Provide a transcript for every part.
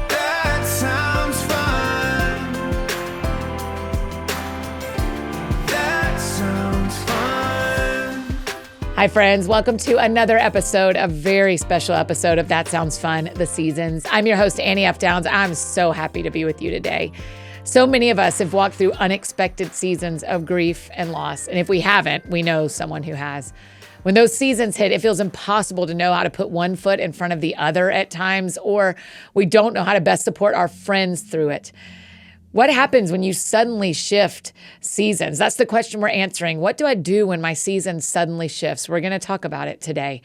That sounds fun. That sounds fun. Hi, friends. Welcome to another episode, a very special episode of That Sounds Fun, The Seasons. I'm your host, Annie F. Downs. I'm so happy to be with you today. So many of us have walked through unexpected seasons of grief and loss. And if we haven't, we know someone who has. When those seasons hit, it feels impossible to know how to put one foot in front of the other at times, or we don't know how to best support our friends through it. What happens when you suddenly shift seasons? That's the question we're answering. What do I do when my season suddenly shifts? We're going to talk about it today.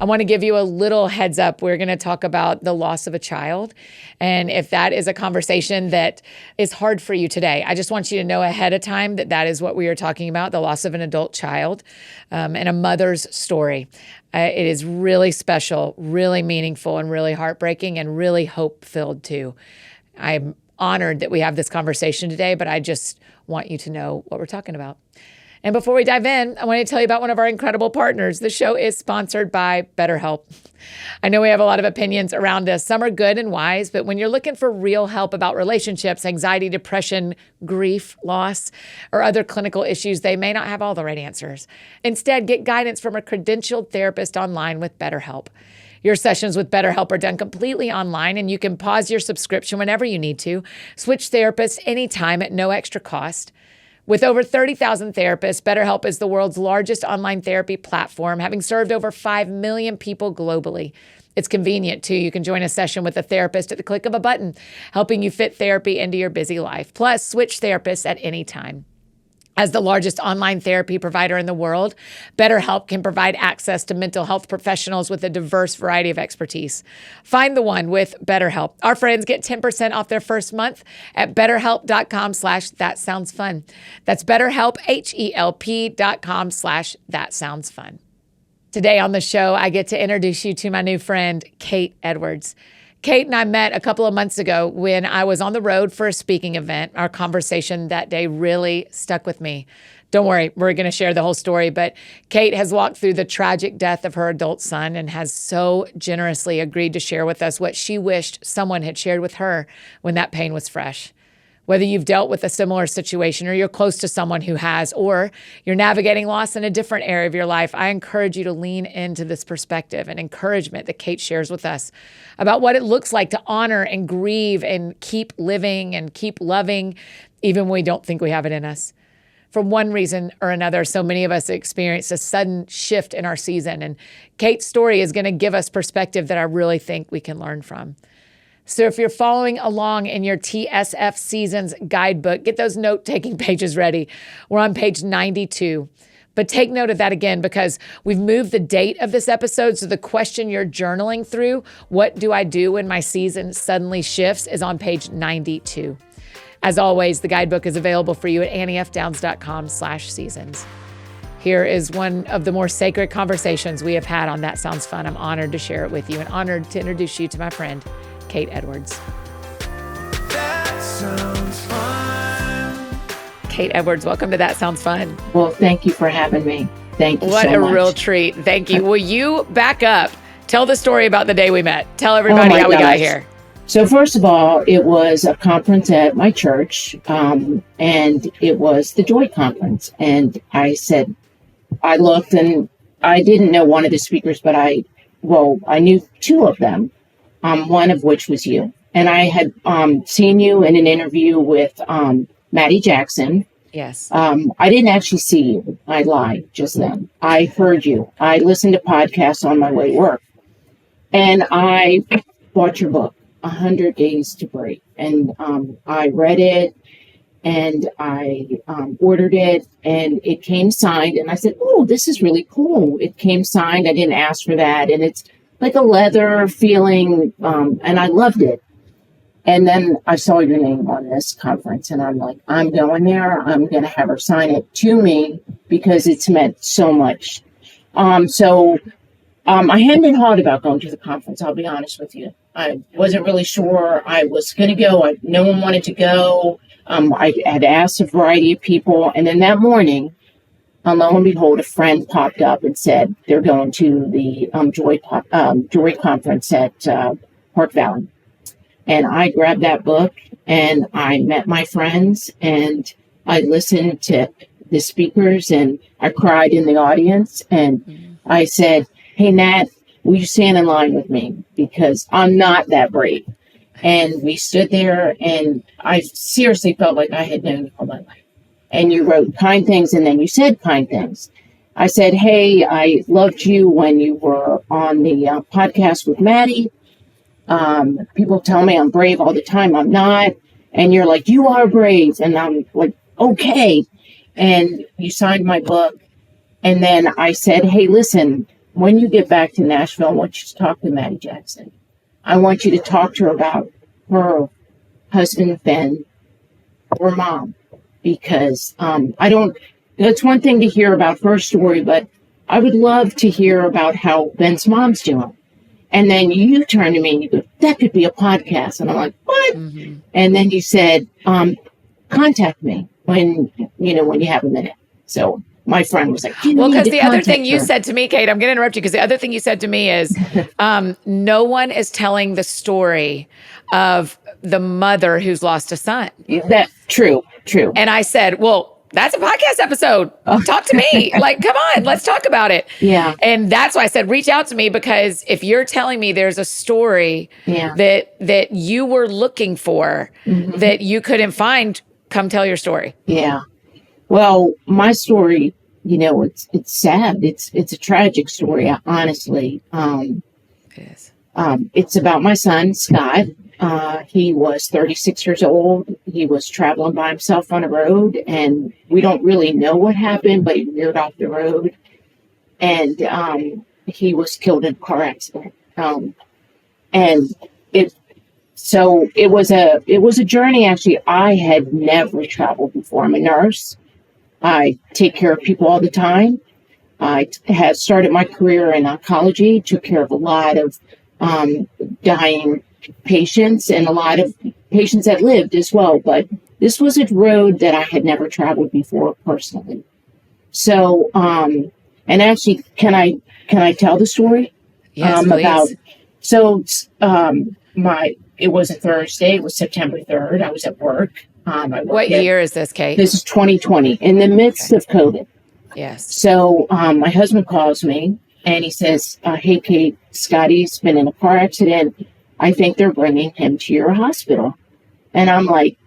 I want to give you a little heads up. We're going to talk about the loss of a child. And if that is a conversation that is hard for you today, I just want you to know ahead of time that that is what we are talking about, the loss of an adult child and a mother's story. It is really special, really meaningful, and really heartbreaking, and really hope-filled too. I'm honored that we have this conversation today, but I just want you to know what we're talking about. And before we dive in, I want to tell you about one of our incredible partners. The show is sponsored by BetterHelp. I know we have a lot of opinions around this. Some are good and wise, but when you're looking for real help about relationships, anxiety, depression, grief, loss, or other clinical issues, they may not have all the right answers. Instead, get guidance from a credentialed therapist online with BetterHelp. Your sessions with BetterHelp are done completely online, and you can pause your subscription whenever you need to. Switch therapists anytime at no extra cost. With over 30,000 therapists, BetterHelp is the world's largest online therapy platform, having served over 5 million people globally. It's convenient, too. You can join a session with a therapist at the click of a button, helping you fit therapy into your busy life. Plus, switch therapists at any time. As the largest online therapy provider in the world, BetterHelp can provide access to mental health professionals with a diverse variety of expertise. Find the one with BetterHelp. Our friends get 10% off their first month at betterhelp.com/thatsoundsfun. That's BetterHelp, HELP.com/thatsoundsfun. Today on the show, I get to introduce you to my new friend, Kate Edwards. Kate and I met a couple of months ago when I was on the road for a speaking event. Our conversation that day really stuck with me. Don't worry, we're going to share the whole story, but Kate has walked through the tragic death of her adult son and has so generously agreed to share with us what she wished someone had shared with her when that pain was fresh. Whether you've dealt with a similar situation or you're close to someone who has, or you're navigating loss in a different area of your life, I encourage you to lean into this perspective and encouragement that Kate shares with us about what it looks like to honor and grieve and keep living and keep loving, even when we don't think we have it in us. For one reason or another, so many of us experience a sudden shift in our season, and Kate's story is going to give us perspective that I really think we can learn from. So if you're following along in your TSF Seasons guidebook, get those note-taking pages ready. We're on page 92. But take note of that again, because we've moved the date of this episode. So the question you're journaling through, what do I do when my season suddenly shifts, is on page 92. As always, the guidebook is available for you at anniefdowns.com/seasons. Here is one of the more sacred conversations we have had on That Sounds Fun. I'm honored to share it with you and honored to introduce you to my friend, Kate Edwards. That sounds fun. Kate Edwards, welcome to That Sounds Fun. Well, thank you for having me. Thank you so much. What a real treat. Thank you. Will you back up? Tell the story about the day we met. Tell everybody how we got here. So first of all, it was a conference at my church, and it was the Joy Conference. And I said, I looked and I didn't know one of the speakers, but I knew two of them. One of which was you. And I had seen you in an interview with Maddie Jackson. Yes. I didn't actually see you. I lied just then. I heard you. I listened to podcasts on my way to work. And I bought your book, 100 Days to Break. And I read it, and I ordered it, and it came signed. And I said, oh, this is really cool. It came signed. I didn't ask for that. And it's like a leather feeling, and I loved it. And then I saw your name on this conference, and I'm like, I'm going there. I'm going to have her sign it to me because it's meant so much. So I hadn't been hard about going to the conference, I'll be honest with you. I wasn't really sure I was going to go. No one wanted to go. I had asked a variety of people. And then that morning, And lo and behold, a friend popped up and said they're going to the Joy conference at Park Valley. And I grabbed that book and I met my friends and I listened to the speakers and I cried in the audience. And I said, hey, Nat, will you stand in line with me? Because I'm not that brave. And we stood there and I seriously felt like I had known you all my life. And you wrote kind things and then you said kind things. I said, hey, I loved you when you were on the podcast with Maddie. People tell me I'm brave all the time. I'm not. And you're like, you are brave. And I'm like, okay. And you signed my book. And then I said, hey, listen, when you get back to Nashville, I want you to talk to Maddie Jackson. I want you to talk to her about her husband, Ben, or mom. Because it's one thing to hear about her story, but I would love to hear about how Ben's mom's doing. And then you turn to me and you go, that could be a podcast. And I'm like, what? Mm-hmm. And then you said, contact me when you have a minute. So my friend was like, well, because the other thing you said to me, Kate, I'm going to interrupt you because the other thing you said to me is no one is telling the story of the mother who's lost a son. That's true. And I said, well, that's a podcast episode. Talk to me. Like, come on, let's talk about it. Yeah. And that's why I said, reach out to me, because if you're telling me there's a story that you were looking for that you couldn't find, come tell your story. Yeah. Well, my story, it's sad. It's a tragic story, honestly. It is. It's about my son, Scott. He was 36 years old. He was traveling by himself on a road, and we don't really know what happened, but he veered off the road, and he was killed in a car accident. And it was a journey. Actually, I had never traveled before. I'm a nurse. I take care of people all the time. I had started my career in oncology, took care of a lot of dying patients and a lot of patients that lived as well. But this was a road that I had never traveled before personally. So, and actually, can I tell the story? Yes, please. It was a Thursday. It was September 3rd. I was at work. What year is this, Kate? This is 2020, in the midst of COVID. Yes. So my husband calls me and he says, hey, Kate, Scotty's been in a car accident. I think they're bringing him to your hospital. And I'm like,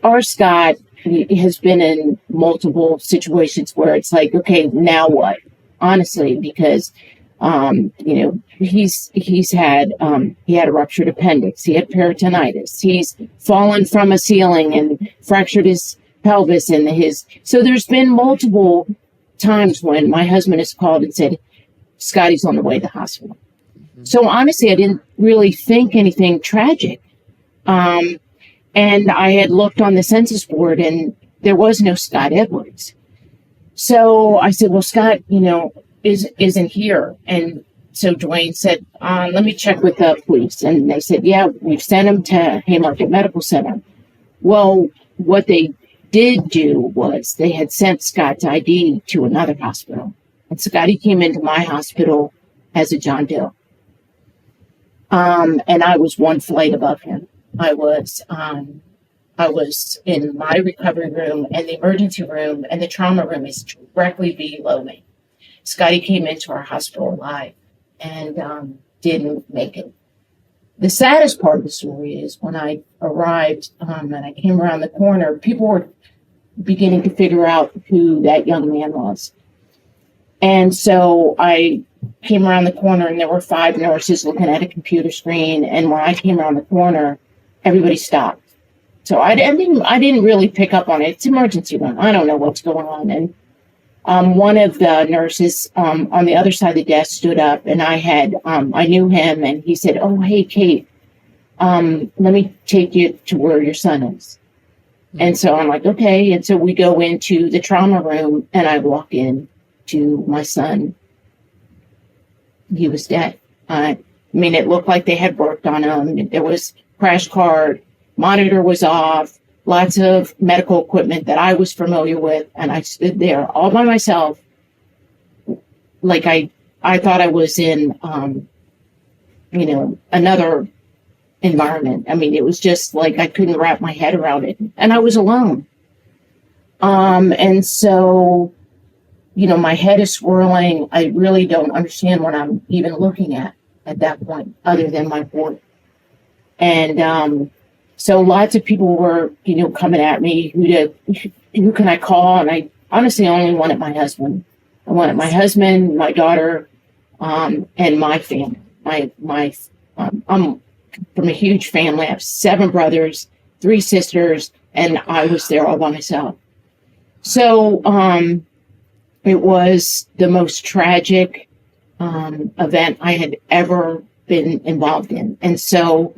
our Scott has been in multiple situations where it's like, okay, now what? Honestly, because, he had a ruptured appendix. He had peritonitis. He's fallen from a ceiling and fractured his pelvis so there's been multiple times when my husband has called and said, Scotty's on the way to the hospital. So honestly, I didn't really think anything tragic. And I had looked on the census board and there was no Scott Edwards. So I said, well, Scott, isn't here. And so Dwayne said, let me check with the police. And they said, yeah, we've sent him to Haymarket Medical Center. Well, what they did do was they had sent Scott's ID to another hospital. And Scotty came into my hospital as a John Doe. And I was one flight above him. I was in my recovery room, and the emergency room and the trauma room is directly below me. Scotty came into our hospital alive and didn't make it. The saddest part of the story is when I arrived and I came around the corner, people were beginning to figure out who that young man was. And so I came around the corner and there were 5 nurses looking at a computer screen. And when I came around the corner, everybody stopped. So I didn't really pick up on it. It's emergency room. I don't know what's going on. And one of the nurses on the other side of the desk stood up, and I knew him, and he said, oh, hey, Kate, let me take you to where your son is. And so I'm like, okay. And so we go into the trauma room, and I walk in to my son. He was dead. It looked like they had worked on him. There was crash cart, monitor was off, lots of medical equipment that I was familiar with. And I stood there all by myself. Like I thought I was in, another environment. I mean, it was just like I couldn't wrap my head around it, and I was alone. And so, my head is swirling. I really don't understand what I'm even looking at that point, other than my board. And so lots of people were, coming at me. Who can I call? And I honestly only wanted my husband. I wanted my husband, my daughter, and my family. I'm from a huge family. I have 7 brothers, 3 sisters, and I was there all by myself. So it was the most tragic event I had ever been involved in. And so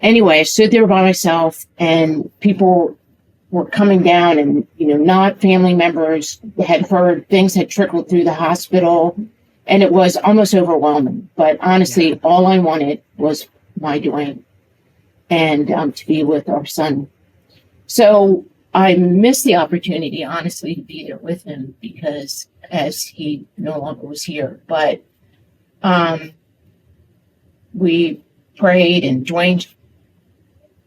anyway, I stood there by myself, and people were coming down, and, not family members had heard, things had trickled through the hospital, and it was almost overwhelming. But honestly, all I wanted was my Dwayne and to be with our son. So I missed the opportunity, honestly, to be there with him, because as he no longer was here. But we prayed, and Dwayne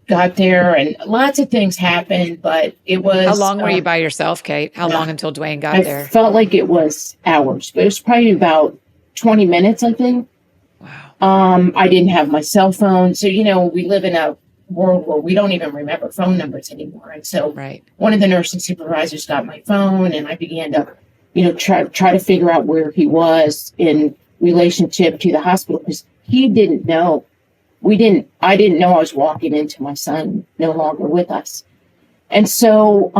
got there, and lots of things happened, but it was... How long were you by yourself, Kate? How long until Dwayne got there? I felt like it was hours, but it was probably about 20 minutes, I think. Wow. I didn't have my cell phone. So, we live in a world where we don't even remember phone numbers anymore. And so one of the nursing supervisors got my phone, and I began to, try to figure out where he was in relationship to the hospital, because he didn't know. I didn't know I was walking into my son no longer with us. And so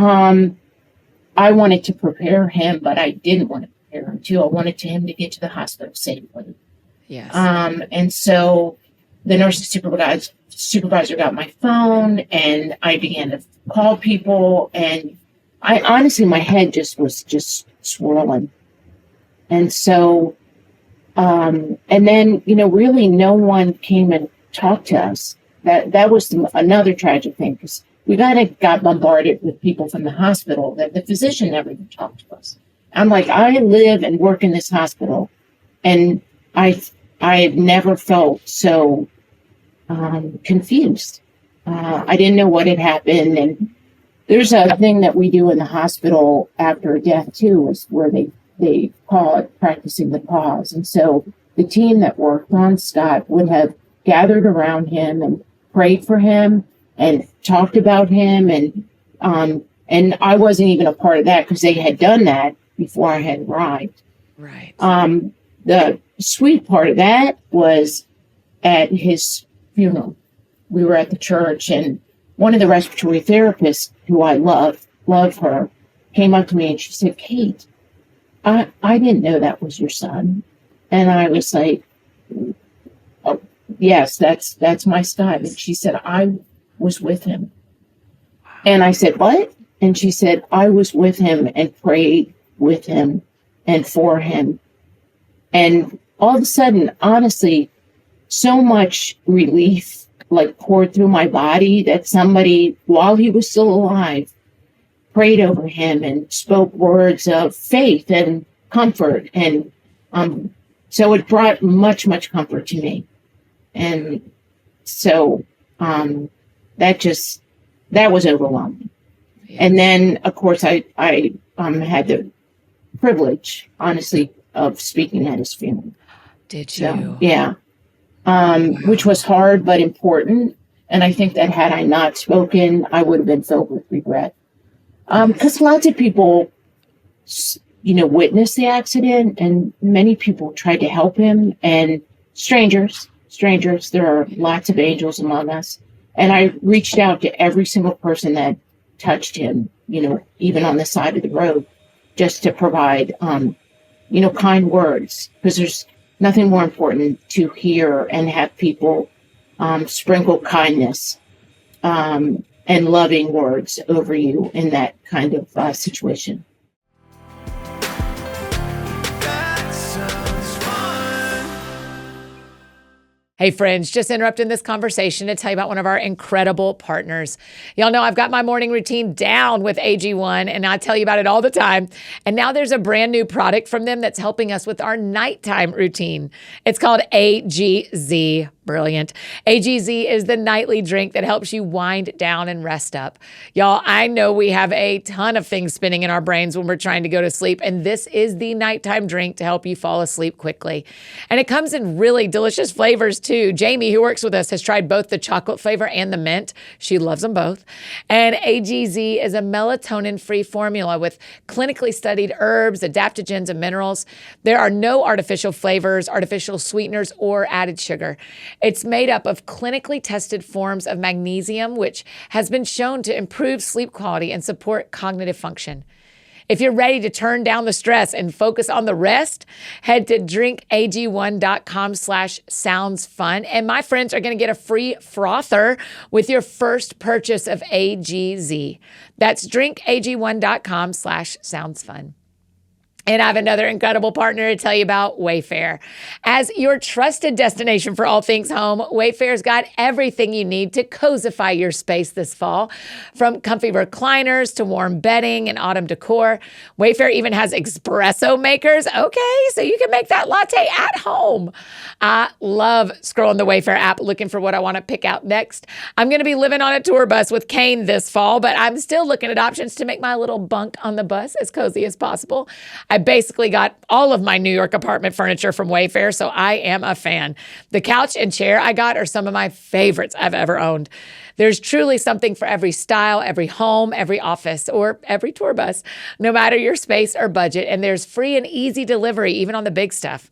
I wanted to prepare him, but I didn't want to prepare him too. I wanted him to get to the hospital safely. Yes. And so the nursing supervisor got my phone, and I began to call people, and I honestly, my head just was swirling. And so, and then, really no one came and talked to us. That was another tragic thing, because we got bombarded with people from the hospital that the physician never even talked to us. I'm like, I live and work in this hospital, and I never felt so confused. I didn't know what had happened. And there's a thing that we do in the hospital after a death too, is where they call it practicing the pause. And so the team that worked on Scott would have gathered around him and prayed for him and talked about him. And I wasn't even a part of that, because they had done that before I had arrived. Right. The sweet part of that was at his funeral. We were at the church, and one of the respiratory therapists, who I love her, came up to me and she said, "Kate, I didn't know that was your son." And I was like, "Oh, yes, that's my Scott." And she said, "I was with him." And I said, "What?" And she said, "I was with him and prayed with him and for him." And all of a sudden, honestly, so much relief poured through my body, that somebody, while he was still alive, prayed over him and spoke words of faith and comfort. And so it brought much, much comfort to me. And so that was overwhelming. Yes. And then, of course, I had the privilege, honestly, of speaking at his funeral. Did you? So, yeah. Which was hard but important. And I think that had I not spoken, I would have been filled with regret. Because lots of people, witnessed the accident, and many people tried to help him, and strangers, there are lots of angels among us. And I reached out to every single person that touched him, even on the side of the road, just to provide, kind words, because there's nothing more important to hear and have people sprinkle kindness and loving words over you in that kind of situation. Hey friends, just interrupting this conversation to tell you about one of our incredible partners. Y'all know I've got my morning routine down with AG1 and I tell you about it all the time. And now there's a brand new product from them that's helping us with our nighttime routine. It's called AGZ. Brilliant. AGZ is the nightly drink that helps you wind down and rest up. Y'all, I know we have a ton of things spinning in our brains when we're trying to go to sleep, and this is the nighttime drink to help you fall asleep quickly. And it comes in really delicious flavors too. Jamie, who works with us, has tried both the chocolate flavor and the mint. She loves them both. And AGZ is a melatonin-free formula with clinically studied herbs, adaptogens, and minerals. There are no artificial flavors, artificial sweeteners, or added sugar. It's made up of clinically tested forms of magnesium, which has been shown to improve sleep quality and support cognitive function. If you're ready to turn down the stress and focus on the rest, head to drinkag1.com/soundsfun. And my friends are going to get a free frother with your first purchase of AGZ. That's drinkag1.com/soundsfun. And I have another incredible partner to tell you about, Wayfair. As your trusted destination for all things home, Wayfair's got everything you need to cozify your space this fall. From comfy recliners to warm bedding and autumn decor, Wayfair even has espresso makers. Okay, so you can make that latte at home. I love scrolling the Wayfair app looking for what I want to pick out next. I'm going to be living on a tour bus with Kane this fall, but I'm still looking at options to make my little bunk on the bus as cozy as possible. I basically got all of my New York apartment furniture from Wayfair, so I am a fan. The couch and chair I got are some of my favorites I've ever owned. There's truly something for every style, every home, every office, or every tour bus, no matter your space or budget, and there's free and easy delivery even on the big stuff.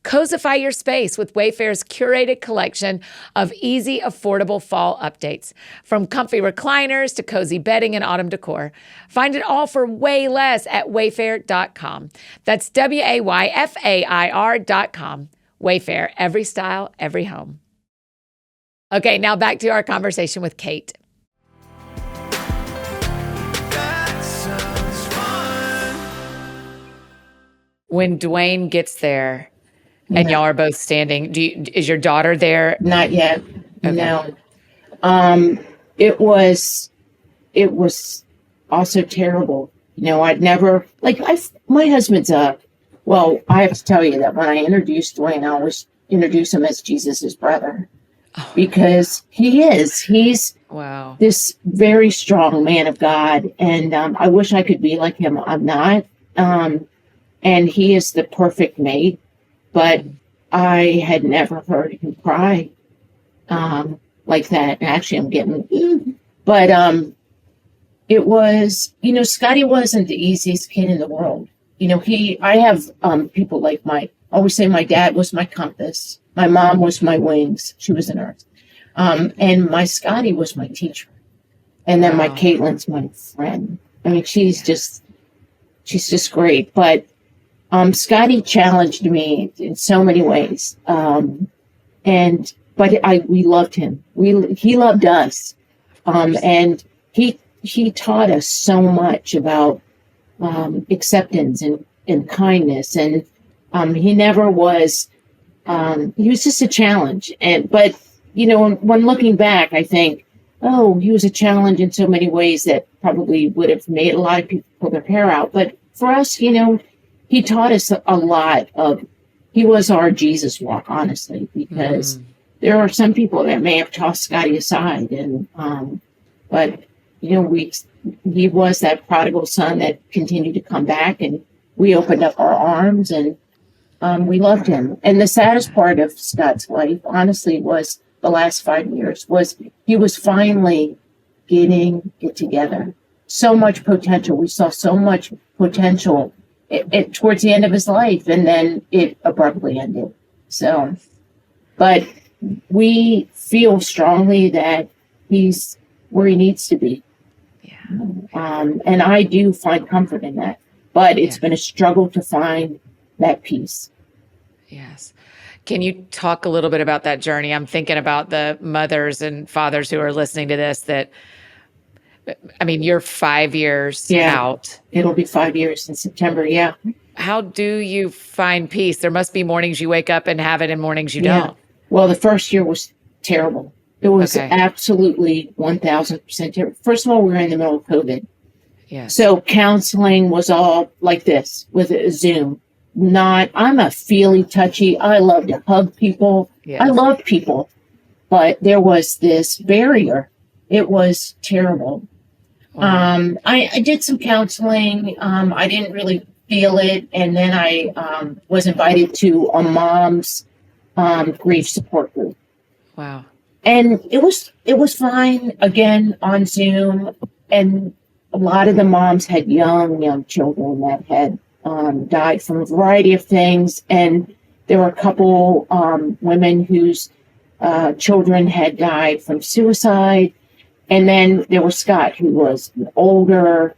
Cozify your space with Wayfair's curated collection of easy, affordable fall updates. From comfy recliners to cozy bedding and autumn decor. Find it all for way less at wayfair.com. That's WAYFAIR.com. Wayfair, every style, every home. Okay, now back to our conversation with Kate. That sounds fun. When Dwayne gets there and y'all are both standing, is your daughter there? Not yet. Okay. No. It was also terrible. I'd never, my husband's well, I have to tell you that when I introduced Dwayne, I always introduce him as Jesus's brother because he's Wow. this very strong man of God. And I wish I could be like him. I'm not. And he is the perfect mate, but I had never heard him cry like that. Actually, I'm getting, but it was, Scotty wasn't the easiest kid in the world. I have people like I always say my dad was my compass. My mom was my wings. She was a nurse. And my Scotty was my teacher. And then my Wow. Caitlin's my friend. I mean, she's just great. But Scotty challenged me in so many ways. But we loved him. He loved us. And he taught us so much about acceptance and kindness. And he never was, he was just a challenge. But when looking back, I think, he was a challenge in so many ways that probably would have made a lot of people pull their hair out. But for us, he taught us a lot he was our Jesus walk, honestly, because there are some people that may have tossed Scotty aside. But he was that prodigal son that continued to come back, and we opened up our arms and we loved him. And the saddest part of Scott's life, honestly, was the last 5 years, was he was finally getting it together. So much potential. We saw so much potential towards the end of his life, and then it abruptly ended. So, but we feel strongly that he's where he needs to be. Yeah. And I do find comfort in that, but it's been a struggle to find that peace. Yes. Can you talk a little bit about that journey? I'm thinking about the mothers and fathers who are listening to this you're 5 years out. It'll be 5 years in September. Yeah. How do you find peace? There must be mornings you wake up and have it and mornings you don't. Well, the first year was terrible. It was Okay. absolutely 1000% terrible. First of all, we were in the middle of COVID. Yes. So counseling was all like this with a Zoom. I'm a feely, touchy. I love to hug people. Yes. I love people. But there was this barrier. It was terrible. Wow. I did some counseling. I didn't really feel it. And then I was invited to a mom's grief support group. Wow. And it was fine, again, on Zoom. And a lot of the moms had young children that had died from a variety of things. And there were a couple women whose children had died from suicide. And then there was Scott, who was older.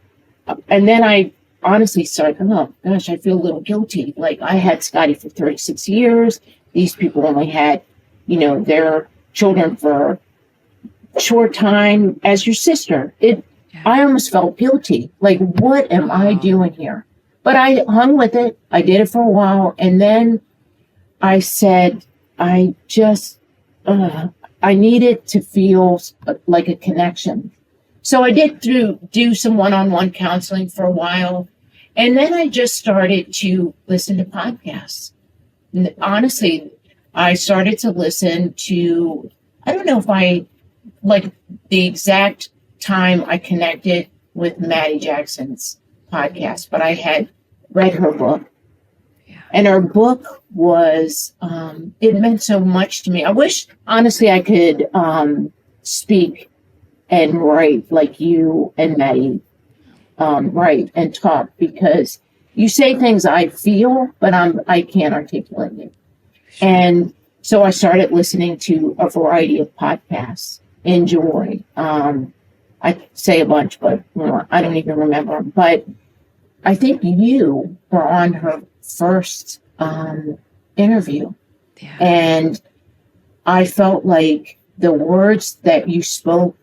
And then I honestly started, oh gosh, I feel a little guilty. Like, I had Scotty for 36 years. These people only had, their children for a short time. As your sister, I almost felt guilty. Like, what am I doing here? But I hung with it. I did it for a while. And then I said, I needed to feel like a connection. So I did do some one-on-one counseling for a while. And then I just started to listen to podcasts. And honestly, I started to listen to, I don't know if like the exact time I connected with Maddie Jackson's podcast, but I had read her book. And her book was, it meant so much to me. I wish, honestly, I could speak and write like you and Maddie write and talk, because you say things I feel, but I can't articulate it. And so I started listening to a variety of podcasts. Enjoy. I say a bunch, but I don't even remember. But I think you were on her first interview. Yeah. And I felt like the words that you spoke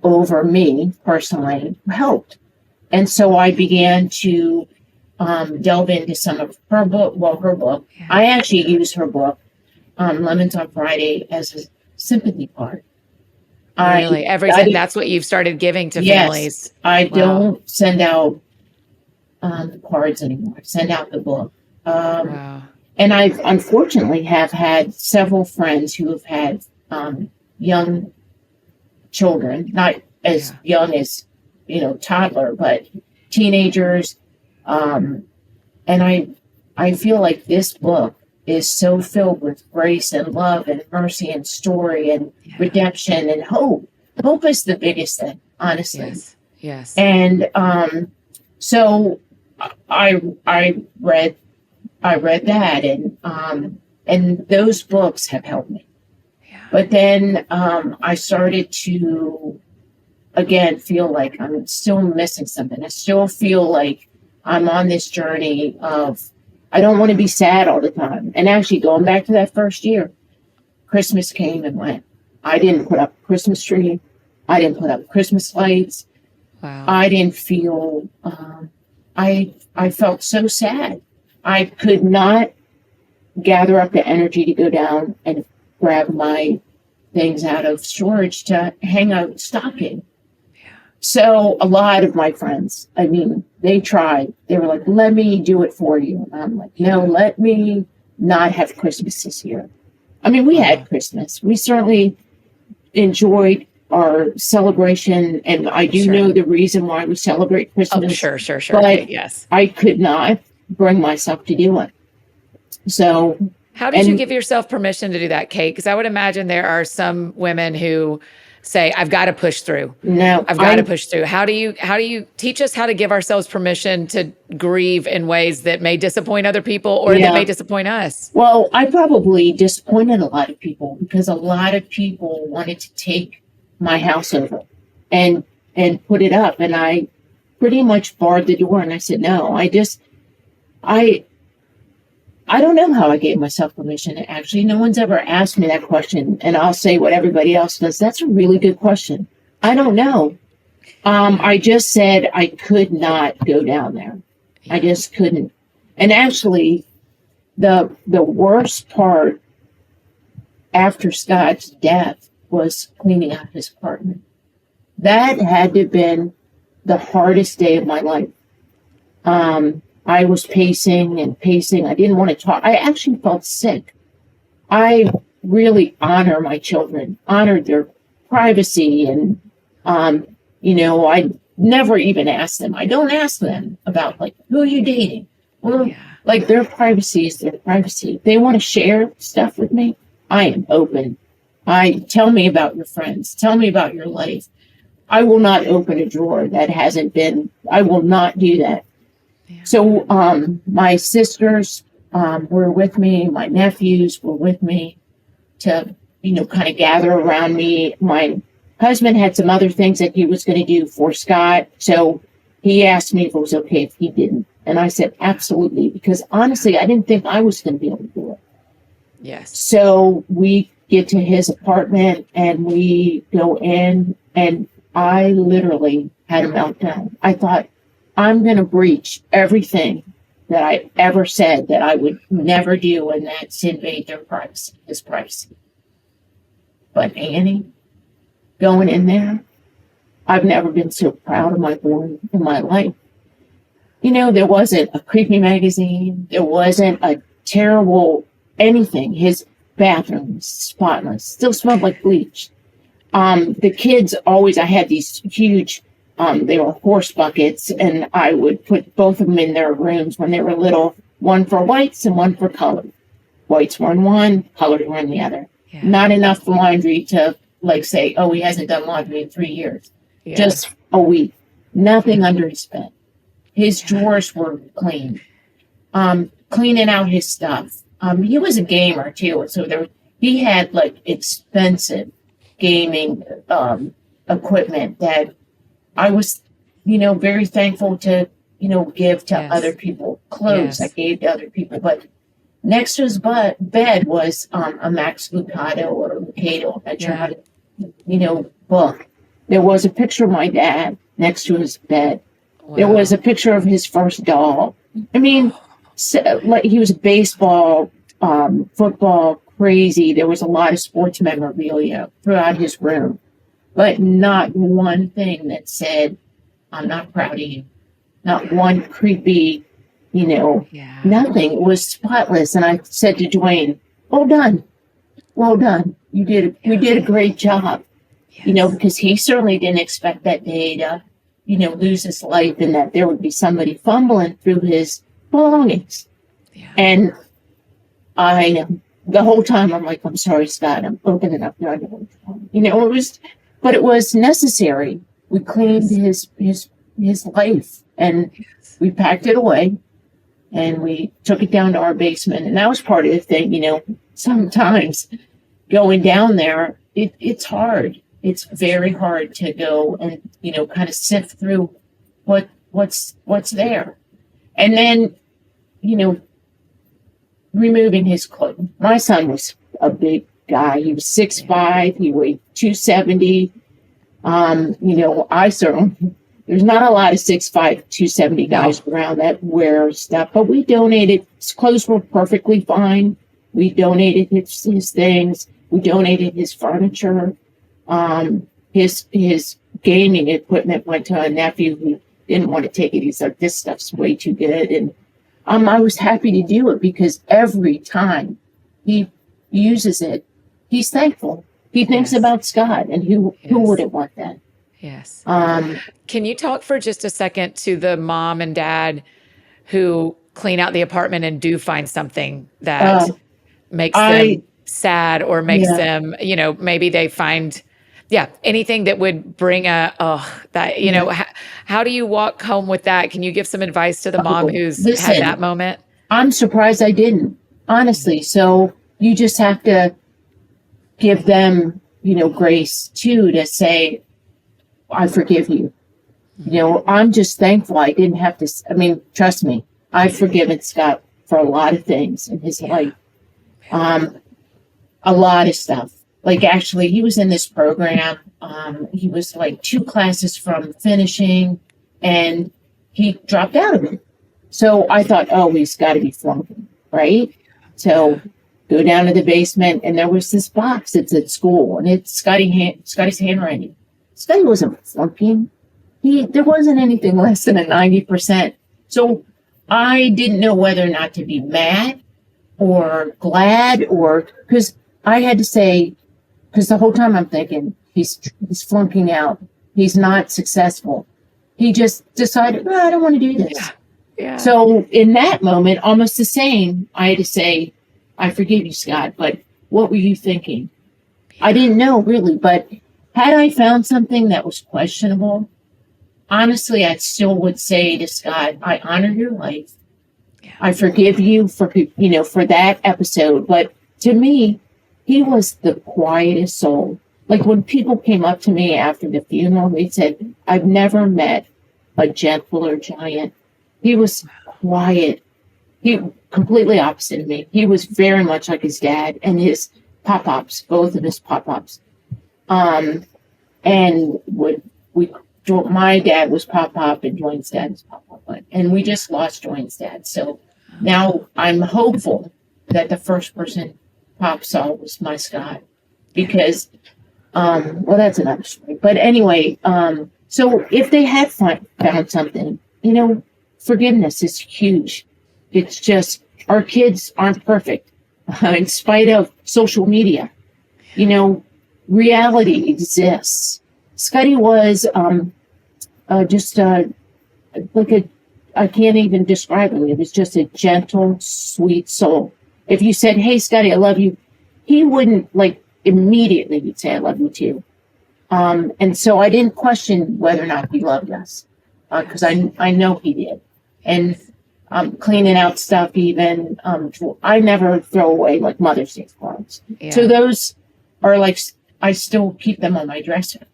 over me personally helped. And so I began to delve into some of her book. Well, her book. Yeah. I actually use her book, Lemons on Friday, as a sympathy card. Really? That's what you've started giving to families? I don't send out cards anymore. I send out the book. Wow. And I unfortunately have had several friends who have had young children, not as young as, toddler, but teenagers. And I feel like this book is so filled with grace and love and mercy and story and redemption and hope. Hope is the biggest thing, honestly. Yes. And so I read that, and those books have helped me. Yeah. But then I started to again feel like I'm still missing something. I still feel like I'm on this journey of, I don't want to be sad all the time. And actually, going back to that first year, Christmas came and went. I didn't put up a Christmas tree. I didn't put up Christmas lights. Wow. I didn't feel, I felt so sad. I could not gather up the energy to go down and grab my things out of storage to hang a stocking. So a lot of my friends, they tried. They were like, let me do it for you. And I'm like, no, let me not have Christmas this year. We had Christmas. We certainly enjoyed our celebration. And I do know the reason why we celebrate Christmas. Oh, sure. But Okay, yes. I could not bring myself to do it. So how did you give yourself permission to do that, Kate? Because I would imagine there are some women who say, I've got to push through. No, I've got to push through. How do you teach us how to give ourselves permission to grieve in ways that may disappoint other people or that may disappoint us? Well, I probably disappointed a lot of people because a lot of people wanted to take my house over and put it up. And I pretty much barred the door and I said, no, I don't know how I gave myself permission. Actually, no one's ever asked me that question, and I'll say what everybody else does. That's a really good question. I don't know. I just said I could not go down there. I just couldn't. And actually, the worst part after Scott's death was cleaning out his apartment. That had to have been the hardest day of my life. I was pacing and pacing. I didn't want to talk. I actually felt sick. I really honor my children, honored their privacy. And, I never even asked them. I don't ask them about, like, who are you dating? Well, like, their privacy is their privacy. If they want to share stuff with me, I am open. Tell me about your friends. Tell me about your life. I will not open a drawer that hasn't been, I will not do that. Yeah. So my sisters were with me. My nephews were with me to, kind of gather around me. My husband had some other things that he was going to do for Scott. So he asked me if it was okay if he didn't. And I said, absolutely. Because honestly, I didn't think I was going to be able to do it. Yes. So we get to his apartment and we go in, and I literally had a meltdown. I thought, I'm going to breach everything that I ever said that I would never do, and that's invade their privacy, his privacy. But Annie, going in there, I've never been so proud of my boy in my life. There wasn't a creepy magazine. There wasn't a terrible anything. His bathroom was spotless, still smelled like bleach. The kids always, I had these huge, they were horse buckets, and I would put both of them in their rooms when they were little, one for whites and one for color. Whites were in one, colors were in the other. Yeah. Not enough laundry to, like, say, oh, he hasn't done laundry in 3 years. Yeah. Just a week. Nothing under his bed. His drawers were clean. Cleaning out his stuff. He was a gamer too, so he had, like, expensive gaming equipment that I was, very thankful to, give to other people. Clothes I gave to other people, but next to his bed was a Max Lucado or a Lucado, book. There was a picture of my dad next to his bed. Wow. There was a picture of his first doll. I mean, like, he was a baseball, football crazy. There was a lot of sports memorabilia throughout his room, but not one thing that said, I'm not proud of you. Not one creepy, nothing. It was spotless. And I said to Dwayne, well done. Well done. You did a great job. Yes. Because he certainly didn't expect that day to, lose his life, and that there would be somebody fumbling through his belongings. Yeah. And the whole time I'm like, I'm sorry, Scott, I'm opening up your door. It was necessary. We cleaned his life, and we packed it away, and we took it down to our basement. And that was part of the thing, sometimes going down there, it's hard. It's very hard to go and, kind of sift through what's there. And then, removing his clothes. My son was a big guy. He was 6'5". He weighed 270. I certainly, there's not a lot of 6'5", 270 guys around that wear stuff, but we donated. His clothes were perfectly fine. We donated his things. We donated his furniture. His gaming equipment went to a nephew who didn't want to take it. He said, this stuff's way too good. And I was happy to do it, because every time he uses it, he's thankful. He thinks about Scott, and who wouldn't want that? Yes. Can you talk for just a second to the mom and dad who clean out the apartment and do find something that makes them sad, or makes them, maybe they find anything that would bring how do you walk home with that? Can you give some advice to the mom who's had that moment? I'm surprised I didn't, honestly. So you just have to give them, grace too, to say, I forgive you. I'm just thankful I didn't have to, trust me, I've forgiven Scott for a lot of things in his life. A lot of stuff. Like, actually, he was in this program. He was like 2 classes from finishing, and he dropped out of it. So I thought, he's got to be flunking, right? So go down to the basement, and there was this box that's at school, and it's Scotty's handwriting. Scotty wasn't flunking. There wasn't anything less than a 90%. So I didn't know whether or not to be mad or glad, or because I had to say, because the whole time I'm thinking he's flunking out. He's not successful. He just decided, I don't want to do this. Yeah. So in that moment, almost the same, I had to say, I forgive you, Scott, but what were you thinking? I didn't know really, but had I found something that was questionable, honestly, I still would say to Scott, I honor your life. Yeah. I forgive you for that episode. But to me, he was the quietest soul. Like when people came up to me after the funeral, they said, I've never met a gentler giant. He was quiet. He completely opposite of me. He was very much like his dad and his pop-ups, both of his pop-ups. And my dad was pop-up and Dwayne's dad was pop-up. And we just lost Dwayne's dad. So now I'm hopeful that the first person Pop saw was my Scott. Because, well, that's another story. But anyway, so if they had found something, forgiveness is huge. It's just, our kids aren't perfect in spite of social media. Reality exists. Scotty was just like I can't even describe him. He was just a gentle, sweet soul. If you said, hey, Scotty, I love you, he wouldn't immediately he'd say, I love you too. And so I didn't question whether or not he loved us because I know he did. And cleaning out stuff even. I never throw away Mother's Day cards. Yeah. So those are I still keep them on my dresser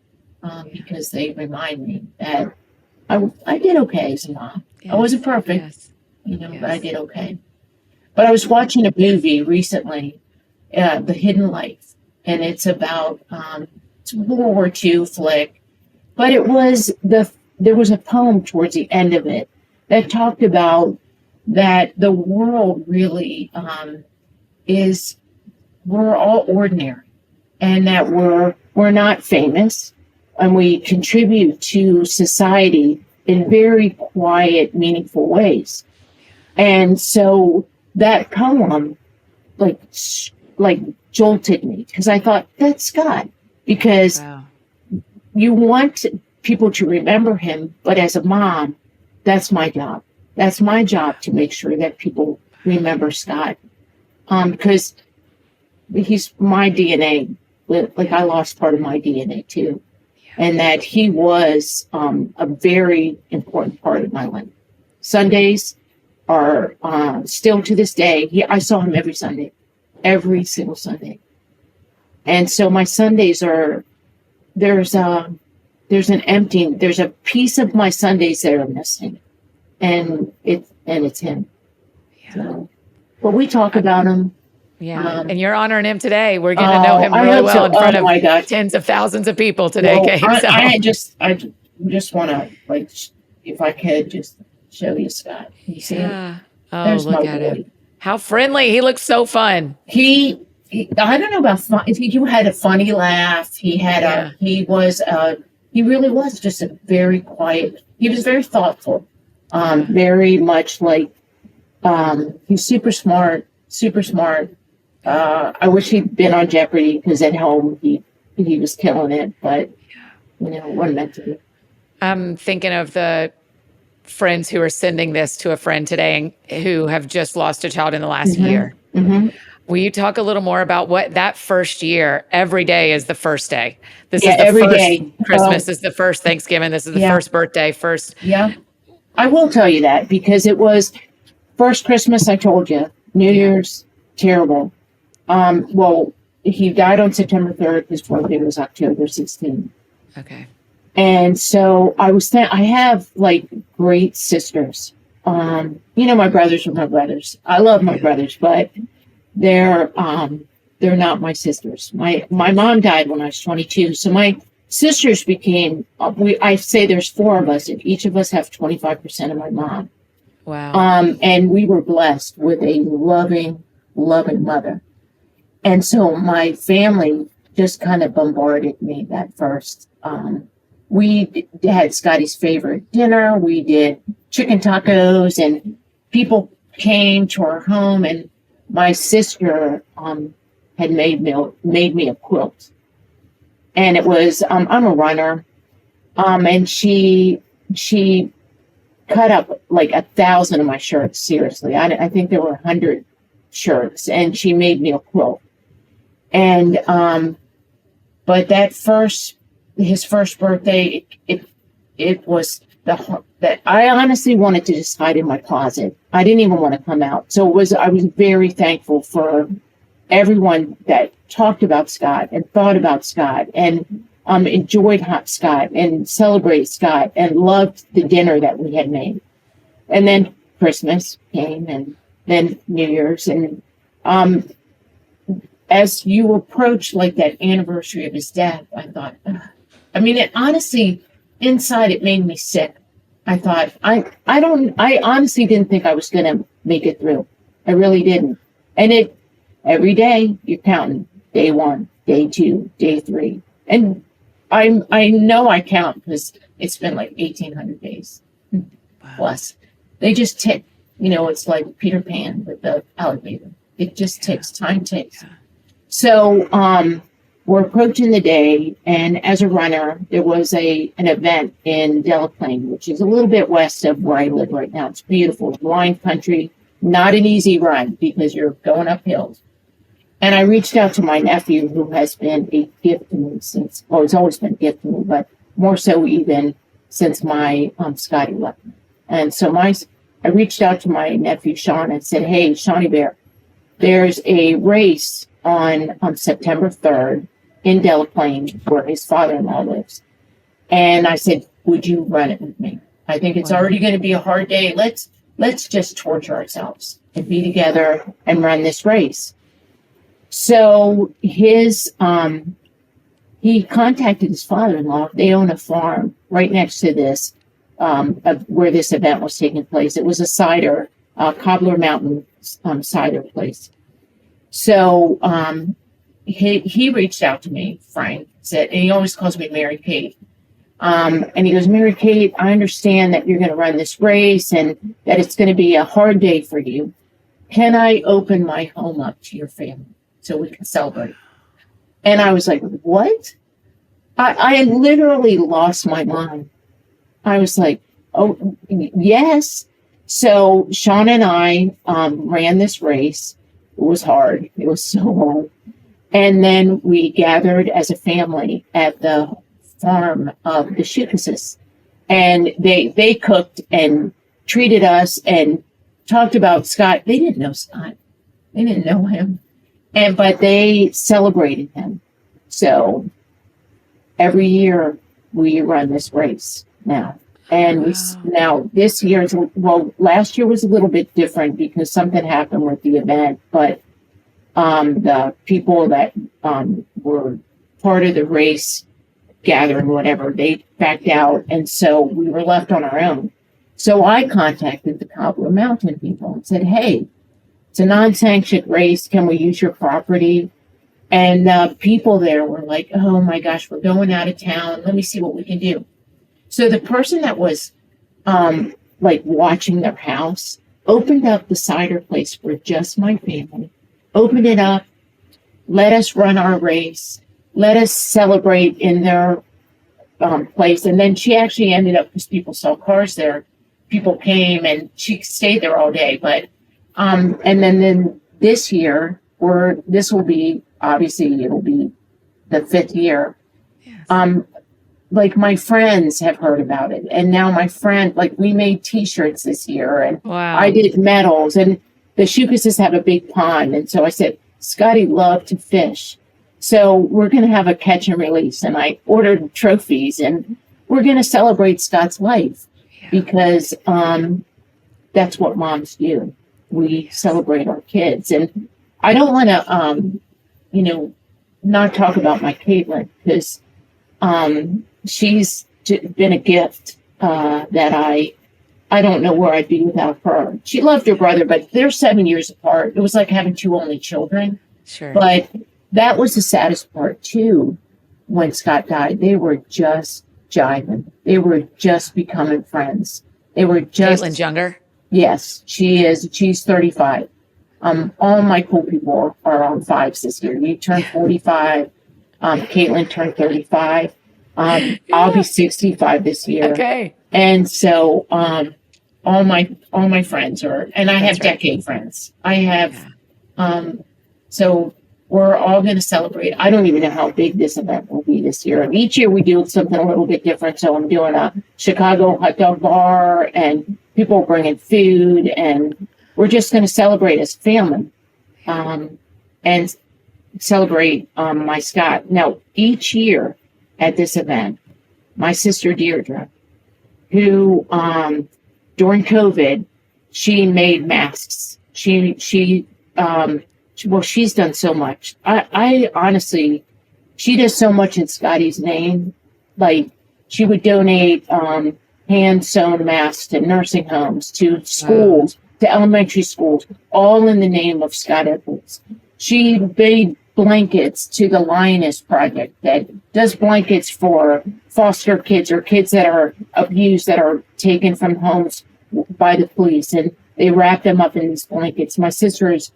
because they remind me that I did okay as a mom. Yes. I wasn't perfect, yes. But I did okay. But I was watching a movie recently, The Hidden Life, and it's about it's a World War II flick, but there was a poem towards the end of it that talked about that the world really we're all ordinary, and that we're not famous, and we contribute to society in very quiet, meaningful ways. And so that poem jolted me because I thought, that's Scott, because wow. You want people to remember him, but as a mom, that's my job. That's my job to make sure that people remember Scott, because he's my DNA. I lost part of my DNA too, and that he was a very important part of my life. Sundays are still to this day. I saw him every Sunday, every single Sunday, and so my Sundays are there's an emptying. There's a piece of my Sundays that are missing. And it's him. Yeah. So, but we talk about him. Yeah. And you're honoring him today. We're getting to know him really well in front of tens of thousands of people today, Kate. I just want to, if I could, just show you Scott. You see him? Oh, there's look at him. How friendly. He looks so fun. He I don't know about fun. If he had a funny laugh, he really was just a very quiet, he was very thoughtful. Very much he's super smart. I wish he'd been on Jeopardy because at home he was killing it, but wasn't meant to be. I'm thinking of the friends who are sending this to a friend today who have just lost a child in the last year. Mm-hmm. Will you talk a little more about what that first year, every day is the first day? This is the every first day. Christmas, this is the first Thanksgiving, this is the first birthday, first. Yeah. I will tell you that because it was first Christmas, I told you. New Year's, terrible. Well, he died on September 3rd. His birthday was October 16th. Okay. And so I have great sisters. My brothers are my brothers. I love my brothers, but they're not my sisters. My mom died when I was 22. So my sisters became, I say there's four of us, and each of us have 25% of my mom. Wow. And we were blessed with a loving mother. And so my family just kind of bombarded me that first. We had Scotty's favorite dinner. We did chicken tacos, and people came to our home. And my sister had made me a quilt, and it was I'm a runner, and she cut up like 1,000 of my shirts. Seriously, I think there were 100 shirts, and she made me a quilt. And but his first birthday, it was that I honestly wanted to just hide in my closet. I didn't even want to come out. So I was very thankful for everyone that talked about Scott and thought about Scott and enjoyed Hot Scott and celebrated Scott and loved the dinner that we had made. And then Christmas came, and then New Year's, and as you approach like that anniversary of his death, I thought, ugh. I mean, it honestly, inside it made me sick. I thought, I honestly didn't think I was going to make it through. I really didn't. And every day you're counting day 1, day 2, day 3. And I know I count because it's been like 1,800 days plus. They just tick. It's like Peter Pan with the alligator. It just ticks. Time ticks. Yeah. So, we're approaching the day, and as a runner, there was an event in Delaplane, which is a little bit west of where I live right now. It's beautiful, wine country, not an easy run because you're going up hills. And I reached out to my nephew, who has been a gift to me since, well, he's always been a gift to me, but more so even since my Scotty left me. And so I reached out to my nephew, Sean, and said, hey, Shawnee Bear, there's a race on September 3rd in Delaplane, where his father-in-law lives. And I said, would you run it with me? I think it's already going to be a hard day. Let's just torture ourselves and be together and run this race. So he contacted his father-in-law. They own a farm right next to this, where this event was taking place. It was a cider, Cobbler Mountain cider place. So he reached out to me, Frank, said, and he always calls me Mary Kate. And he goes, Mary Kate, I understand that you're going to run this race and that it's going to be a hard day for you. Can I open my home up to your family so we can celebrate? And I was like, what? I literally lost my mind. I was like, oh, yes. So Sean and I ran this race. It was hard. It was so hard. And then we gathered as a family at the farm of the Shukases. And they cooked and treated us and talked about Scott. They didn't know Scott. They didn't know him. But they celebrated him. So every year we run this race now. And now this year, last year was a little bit different because something happened with the event, but the people that were part of the race gathering, whatever, they backed out. And so we were left on our own. So I contacted the Cobbler Mountain people and said, hey, it's a non-sanctioned race. Can we use your property? And people there were like, oh my gosh, we're going out of town. Let me see what we can do. So the person that was watching their house opened up the cider place for just my family, opened it up, let us run our race, let us celebrate in their place. And then she actually ended up, because people saw cars there, people came and she stayed there all day. But and then this year, this will be, obviously it'll be the 5th year. Yes. My friends have heard about it. And now my friend, we made T-shirts this year. And wow. I did medals. And the Shukases have a big pond. And so I said, Scotty loved to fish. So we're going to have a catch and release. And I ordered trophies. And we're going to celebrate Scott's life. Yeah. Because that's what moms do. We celebrate our kids. And I don't want to, not talk about my Caitlin. Because she's been a gift that I don't know where I'd be without her. She loved her brother, but they're 7 years apart. It was like having 2 only children. Sure. But that was the saddest part too. When Scott died, they were just jiving. They were just becoming friends. They were just. Caitlin's younger? Yes, she is. She's 35. All my cool people are on fives this year. You turned 45. Caitlin turned 35. I'll be 65 this year. Okay. And so, all my friends are, and I have decade friends. I have, so we're all going to celebrate. I don't even know how big this event will be this year. And each year we do something a little bit different. So I'm doing a Chicago hot dog bar, and people are bringing food, and we're just going to celebrate as family, and celebrate my Scott. Now, each year at this event, my sister Deirdre, who during COVID, she made masks. Well, she's done so much. I honestly, she does so much in Scotty's name. Like, she would donate hand sewn masks to nursing homes, to schools, to elementary schools, all in the name of Scott Edwards. She made blankets to the Lioness Project that does blankets for foster kids or kids that are abused, that are taken from homes by the police, and they wrap them up in these blankets. My sister has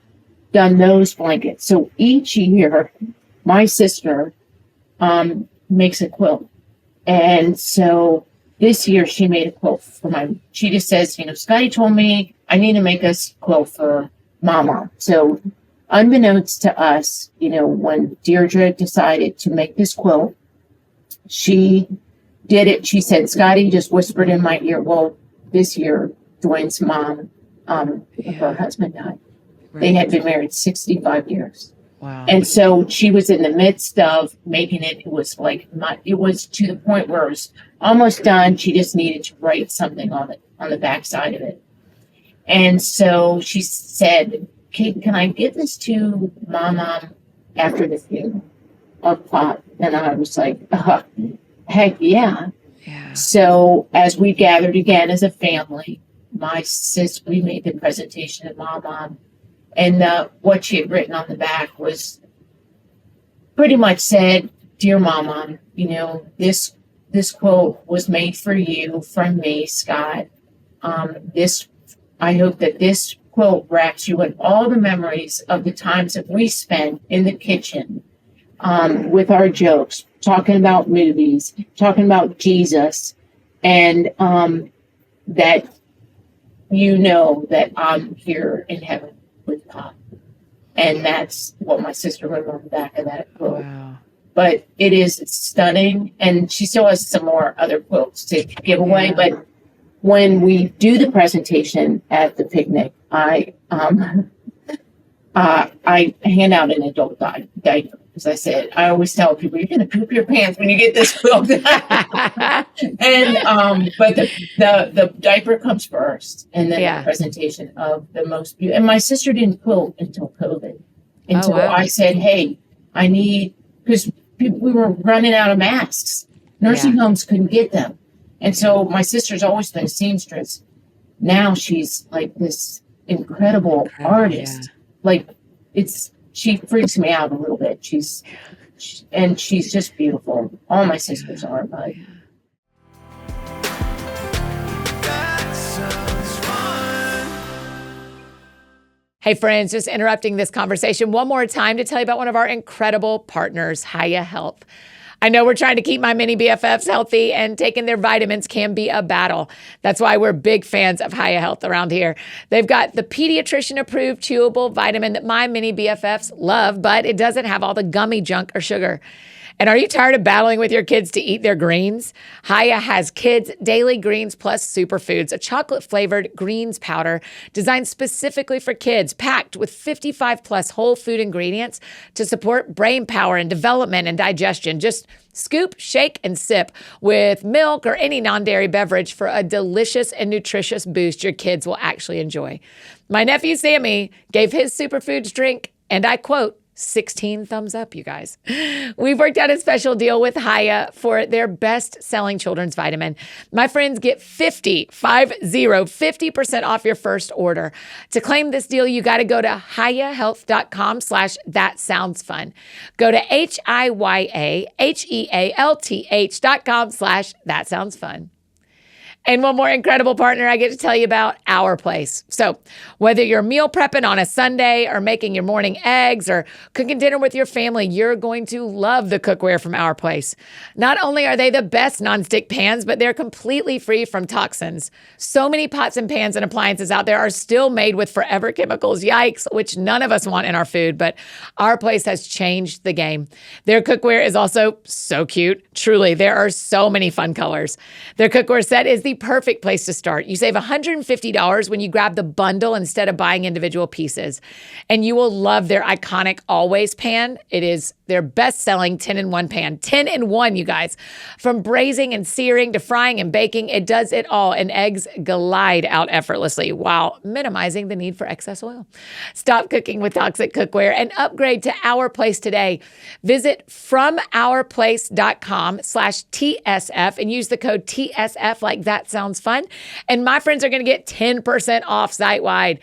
done those blankets. So each year, my sister makes a quilt. And so this year she made a quilt for she just says, Scotty told me I need to make a quilt for Mama. So unbeknownst to us, when Deirdre decided to make this quilt, she did it. She said, Scotty just whispered in my ear, well, this year, Dwayne's mom, her husband died. Right. They had been married 65 years. Wow. And so she was in the midst of making it. It was it was to the point where it was almost done. She just needed to write something on the back side of it. And so she said, Kate, can I give this to Mama after the funeral of Pop? And I was like, heck yeah. So as we gathered again as a family, we made the presentation to Mama. And what she had written on the back was pretty much said, Dear Mama, this quote was made for you from me, Scott. I hope that this quote wraps you in all the memories of the times that we spent in the kitchen with our jokes, talking about movies, talking about Jesus, and that that I'm here in heaven with Pop. And that's what my sister wrote on the back of that quote. Wow. But it's stunning, and she still has some more other quotes to give away. But when we do the presentation at the picnic, I hand out an adult diaper, because I said, I always tell people, you're going to poop your pants when you get this quilt. And but the diaper comes first, and then the presentation of the most beautiful. And my sister didn't quilt until COVID. Until I said, hey, I need, because we were running out of masks. Nursing homes couldn't get them. And so my sister's always been a seamstress. Now she's like this incredible artist. Like, she freaks me out a little bit. She's just beautiful. All my sisters are, but. That sounds fun. Hey friends, just interrupting this conversation one more time to tell you about one of our incredible partners, Hiya Health. I know we're trying to keep my mini BFFs healthy, and taking their vitamins can be a battle. That's why we're big fans of Hiya Health around here. They've got the pediatrician-approved chewable vitamin that my mini BFFs love, but it doesn't have all the gummy junk or sugar. And are you tired of battling with your kids to eat their greens? Hiya has Kids Daily Greens Plus Superfoods, a chocolate-flavored greens powder designed specifically for kids, packed with 55 plus whole food ingredients to support brain power and development and digestion. Just scoop, shake, and sip with milk or any non-dairy beverage for a delicious and nutritious boost your kids will actually enjoy. My nephew Sammy gave his superfoods drink, and I quote, 16 thumbs up, you guys. We've worked out a special deal with Haya for their best-selling children's vitamin. My friends get 50% off your first order. To claim this deal, you got to go to hayahealth.com/thatsoundsfun. Go to HIYAHEALTH.com/thatsoundsfun. And one more incredible partner I get to tell you about, Our Place. So whether you're meal prepping on a Sunday or making your morning eggs or cooking dinner with your family, you're going to love the cookware from Our Place. Not only are they the best nonstick pans, but they're completely free from toxins. So many pots and pans and appliances out there are still made with forever chemicals, yikes, which none of us want in our food, but Our Place has changed the game. Their cookware is also so cute. Truly, there are so many fun colors. Their cookware set is the perfect place to start. You save $150 when you grab the bundle instead of buying individual pieces. And you will love their iconic Always pan. It is their best-selling 10-in-1 pan. 10-in-1, you guys. From braising and searing to frying and baking, it does it all, and eggs glide out effortlessly while minimizing the need for excess oil. Stop cooking with toxic cookware and upgrade to Our Place today. Visit FromOurPlace.com/TSF and use the code TSF like that sounds fun. And my friends are going to get 10% off site-wide.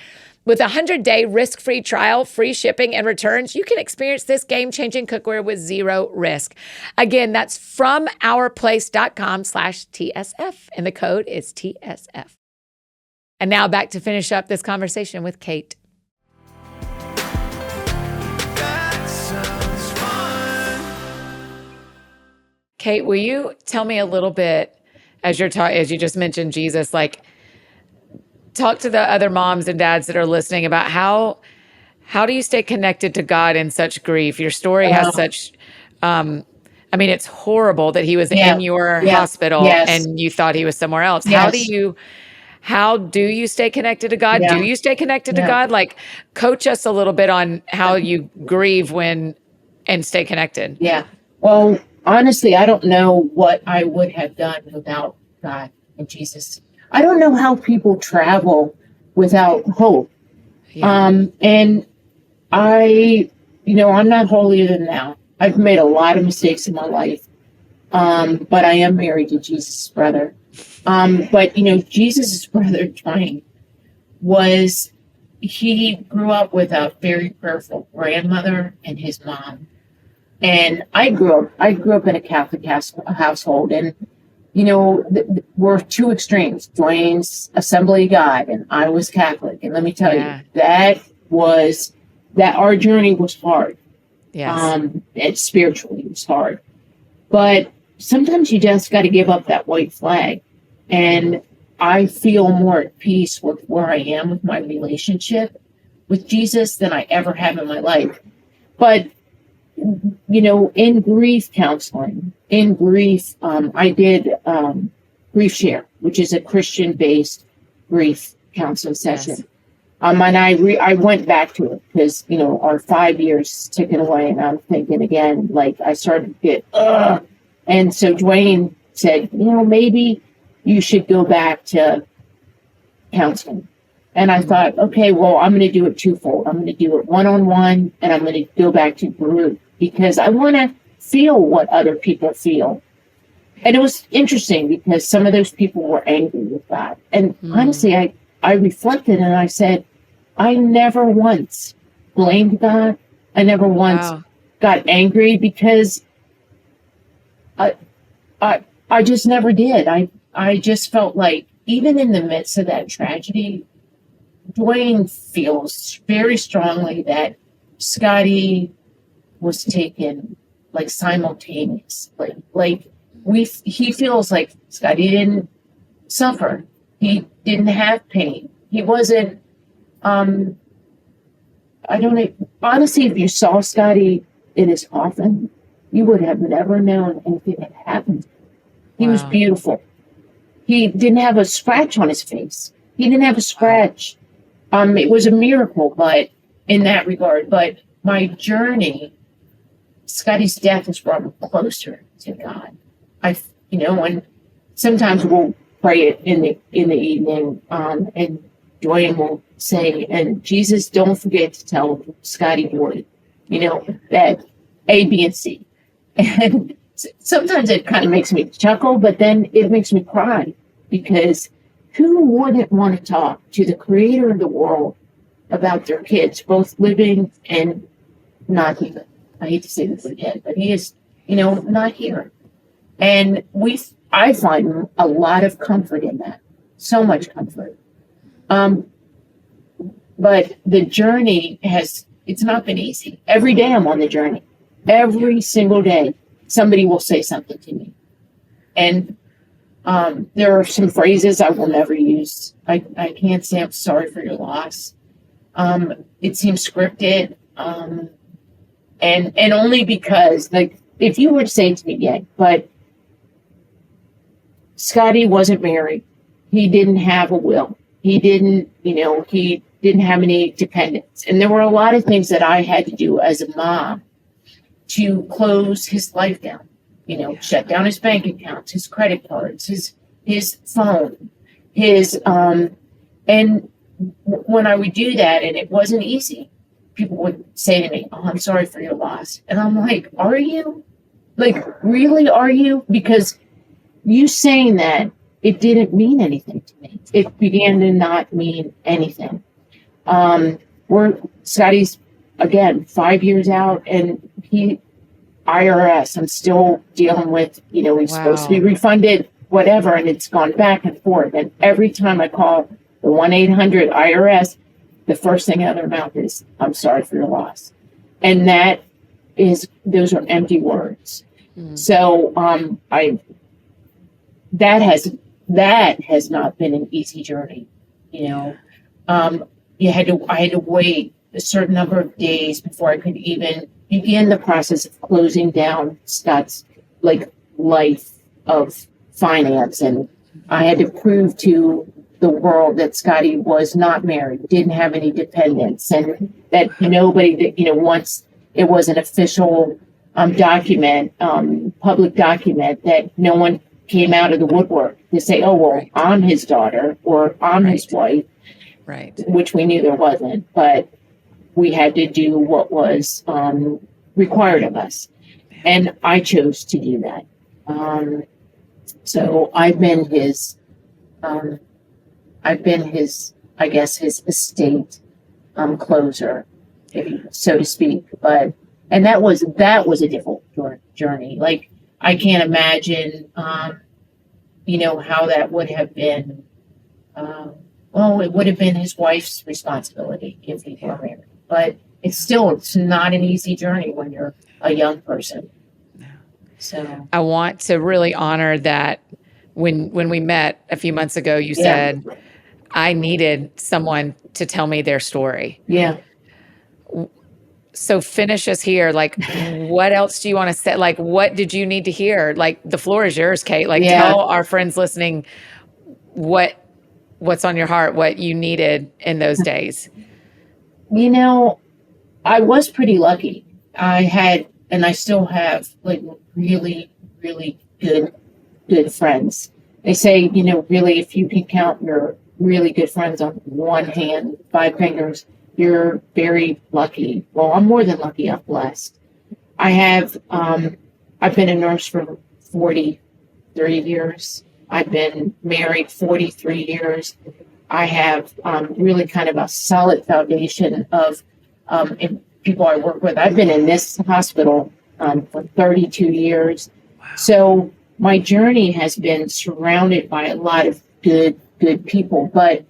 With a 100-day risk-free trial, free shipping, and returns, you can experience this game-changing cookware with zero risk. Again, that's FromOurPlace.com/TSF, and the code is TSF. And now back to finish up this conversation with Kate. That sounds fun. Kate, will you tell me a little bit, as you just mentioned Jesus, like, talk to the other moms and dads that are listening about how do you stay connected to God in such grief? Your story has such, it's horrible that he was in your hospital and you thought he was somewhere else. Yes. How do you stay connected to God? Yeah. Do you stay connected to God? Like, coach us a little bit on how you grieve and stay connected. Yeah. Well, honestly, I don't know what I would have done without God and Jesus. I don't know how people travel without hope. Yeah. And I'm not holier than thou. I've made a lot of mistakes in my life. But I am married to Jesus' brother. But Jesus' brother, Dwayne, he grew up with a very prayerful grandmother and his mom. And I grew up in a Catholic household, and we're two extremes. Dwayne's Assembly of God, and I was Catholic. And let me tell you, that our journey was hard. Yes. And spiritually, it was hard. But sometimes you just got to give up that white flag. And I feel more at peace with where I am with my relationship with Jesus than I ever have in my life. But in grief counseling, I did Grief Share, which is a Christian-based grief counseling session. Yes. And I went back to it because, our 5 years ticking away, and I'm thinking again, like, I started to get, And so Dwayne said, maybe you should go back to counseling. And I thought, okay, well, I'm going to do it twofold. I'm going to do it one-on-one, and I'm going to go back to group, because I want to feel what other people feel. And it was interesting because some of those people were angry with that. And honestly, I reflected and I said, I never once blamed God. I never once got angry, because I just never did. I just felt like, even in the midst of that tragedy, Dwayne feels very strongly that Scotty was taken like simultaneously. He feels like Scotty didn't suffer. He didn't have pain. He wasn't, I don't know. Honestly, if you saw Scotty in his coffin, you would have never known anything had happened. He was beautiful. He didn't have a scratch on his face. He didn't have a scratch. It was a miracle, but in that regard. But my journey, Scotty's death has brought me closer to God. And sometimes we'll pray it in the evening, and Dwayne will say, and Jesus, don't forget to tell Scotty Boyd that A, B, and C. And sometimes it kind of makes me chuckle, but then it makes me cry, because who wouldn't want to talk to the creator of the world about their kids, both living and not here? I hate to say this again, but he is, not here. And I find a lot of comfort in that, so much comfort. But the journey it's not been easy. Every day I'm on the journey. Every single day, somebody will say something to me. And there are some phrases I will never use. I can't say I'm sorry for your loss. It seems scripted. And only because, like, if you were to say to me, yeah, but Scotty wasn't married. He didn't have a will. He didn't have any dependents. And there were a lot of things that I had to do as a mom to close his life down, shut down his bank accounts, his credit cards, his phone, and when I would do that, and it wasn't easy, people would say to me, "Oh, I'm sorry for your loss." And I'm like, "Are you? Like, really, are you?" Because you saying that, it didn't mean anything to me. It began to not mean anything. Scotty's, again, 5 years out, and IRS, I'm still dealing with, he's supposed to be refunded, whatever, and it's gone back and forth. And every time I call the 1-800 IRS, the first thing out of their mouth is, "I'm sorry for your loss." And those are empty words. So, that has not been an easy journey. I had to wait a certain number of days before I could even begin the process of closing down Scott's life of finance. And I had to prove to the world that Scotty was not married, didn't have any dependents, and that nobody that, once it was an official document, public document, that no one came out of the woodwork to say, "Oh, well, right, I'm his daughter," or "I'm his wife," right? Which we knew there wasn't, but we had to do what was required of us, and I chose to do that. So I've been his, I guess, his estate closer, so to speak. And that was a difficult journey. Like, I can't imagine, how that would have been. It would have been his wife's responsibility if he were married. But it's not an easy journey when you're a young person. So I want to really honor that. When we met a few months ago, you said, I needed someone to tell me their story. Yeah. So finish us here. Like, what else do you want to say? Like, what did you need to hear? Like, the floor is yours, Kate. Like, tell our friends listening what's on your heart, what you needed in those days. I was pretty lucky. I had, and I still have, really, really good friends. They say, really, if you can count your really good friends on one hand, 5 fingers, you're very lucky. Well, I'm more than lucky. I'm blessed. I've been a nurse for 43 years. I've been married 43 years. I have really kind of a solid foundation of people I work with. I've been in this hospital for 32 years. Wow. So my journey has been surrounded by a lot of good people, but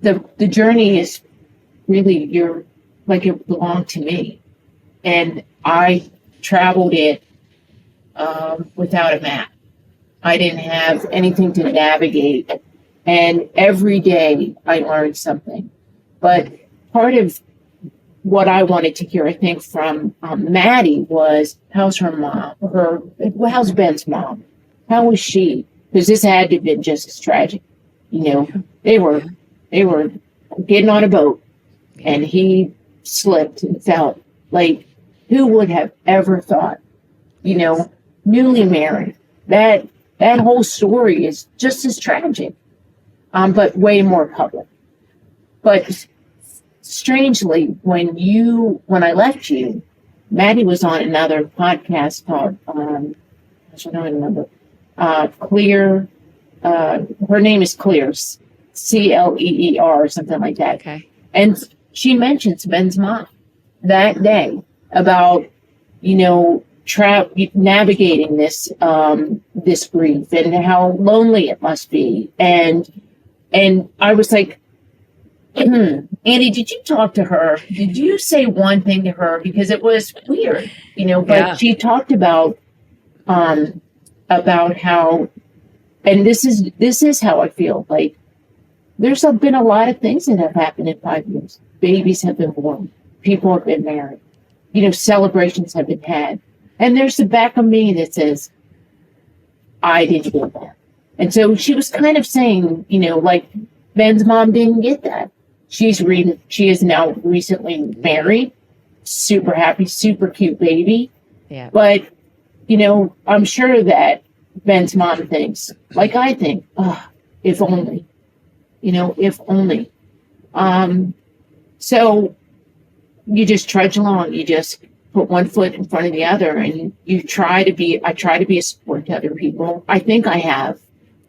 the journey is really, it belonged to me. And I traveled it without a map. I didn't have anything to navigate. And every day I learned something. But part of what I wanted to hear, I think, from Maddie was, how's her mom? How's Ben's mom? How was she? Because this had to have been just as tragic. They were getting on a boat, and he slipped and fell. Like, who would have ever thought? Newly married. That whole story is just as tragic, but way more public. But strangely, when I left you, Maddie was on another podcast called, I don't remember, Clear, her name is Clear, Cleer or something like that. Okay. And she mentions Ben's mom that day about, you know, navigating this grief and how lonely it must be. And I was like, Andy, did you talk to her? Did you say one thing to her? Because it was weird, you know, but she talked about how, and this is how I feel, like there's been a lot of things that have happened in 5 years. Babies have been born. People have been married. You know, celebrations have been had. And there's the back of me that says, I didn't get that. And so she was kind of saying, you know, like Ben's mom didn't get that. She is now recently married, super happy, super cute baby. Yeah. But, you know, I'm sure that Ben's mom thinks, like I think, oh, if only, you know, if only. So you just trudge along. You just put one foot in front of the other, and I try to be a support to other people. I think I have.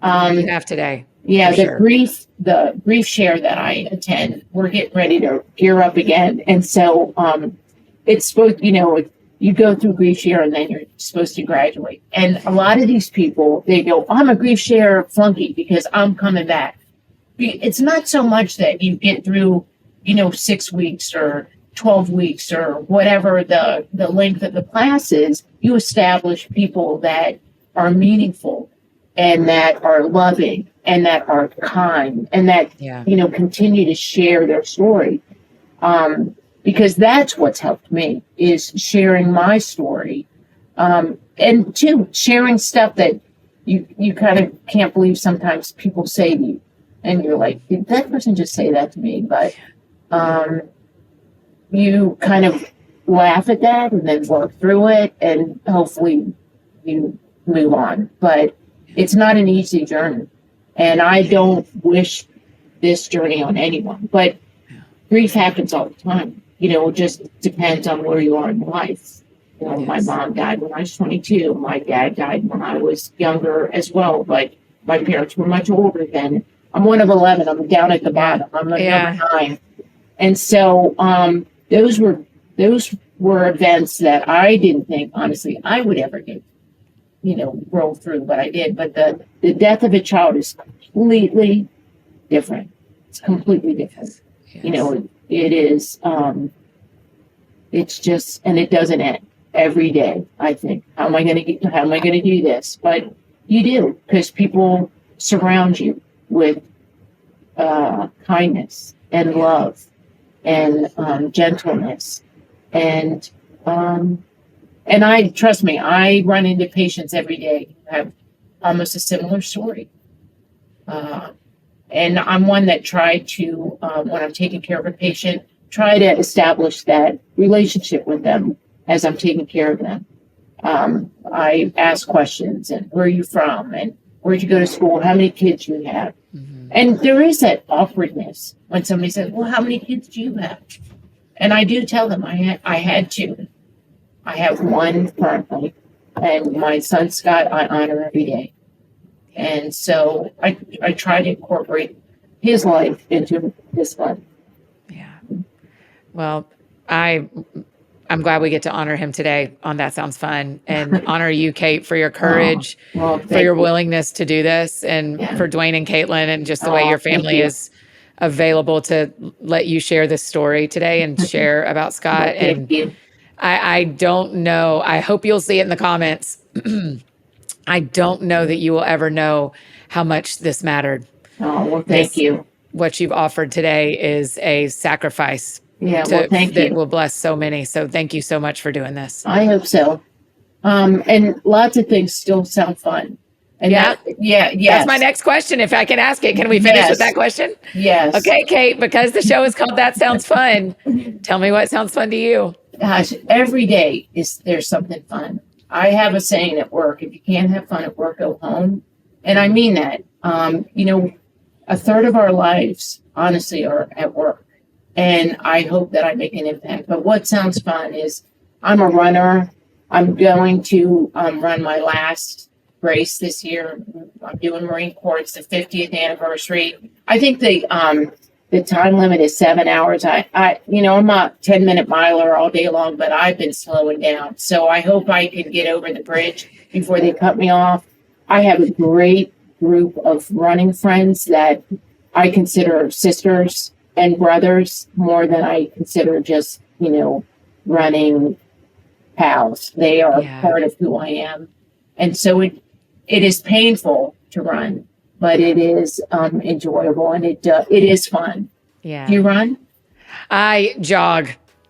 You have today. Yeah, the grief share that I attend, we're getting ready to gear up again. And so it's supposed, you know, you go through grief share and then you're supposed to graduate. And a lot of these people, they go, I'm a grief share flunky because I'm coming back. It's not so much that you get through, you know, 6 weeks or 12 weeks or whatever the length of the class is. You establish people that are meaningful and that are loving and that are kind and that, you know, continue to share their story. Because that's what's helped me, is sharing my story. And two, sharing stuff that you kind of can't believe sometimes people say to you. And you're like, did that person just say that to me? But you kind of laugh at that and then work through it, and hopefully you move on. But it's not an easy journey. And I don't wish this journey on anyone. But grief happens all the time. You know, it just depends on where you are in life. You know, my mom died when I was 22. My dad died when I was younger as well. But my parents were much older then. I'm one of 11. I'm down at the bottom. I'm like number 9. And so those were events that I didn't think, honestly, I would ever get, you know, roll through, but I did. But the death of a child is completely different. It's completely different. Yes. You know, it is, it's just, and it doesn't end every day, I think. How am I going to do this? But you do, because people surround you with kindness and love and gentleness. And I, trust me, I run into patients every day who have almost a similar story. And I'm one that tried to, when I'm taking care of a patient, try to establish that relationship with them as I'm taking care of them. I ask questions, and where are you from? And where'd you go to school? How many kids you have? Mm-hmm. And there is that awkwardness when somebody says, well, how many kids do you have? And I do tell them I had 2. I have 1 currently, and my son Scott I honor every day. And so I try to incorporate his life into this life. Yeah. Well, I'm glad we get to honor him today on That Sounds Fun, and honor you, Kate, for your courage, for your willingness to do this, and for Dwayne and Caitlin, and just the way your family is available to let you share this story today and share about Scott. And I don't know. I hope you'll see it in the comments. I don't know that you will ever know how much this mattered. Oh, well, thank you. What you've offered today is a sacrifice. Yeah, well, thank you. That will bless so many. So thank you so much for doing this. I hope so. And lots of things still sound fun. And yeah. Yes. That's my next question. If I can ask it, can we finish with that question? Yes. Okay, Kate, because the show is called That Sounds Fun. Tell me what sounds fun to you. Gosh, every day there's something fun. I have a saying at work: if you can't have fun at work, go home. And I mean that. You know, a third of our lives, honestly, are at work. and I hope that I make an impact. But what sounds fun is I'm a runner. I'm going to run my last race this year. I'm doing Marine Corps. It's the 50th anniversary. I think the time limit is 7 hours. I'm a 10-minute miler all day long, but I've been slowing down. So I hope I can get over the bridge before they cut me off. I have a great group of running friends that I consider sisters and brothers more than I consider just, running pals. They are part of who I am. And so it is painful to run, but it is enjoyable, and it is fun. Yeah. Do you run? I jog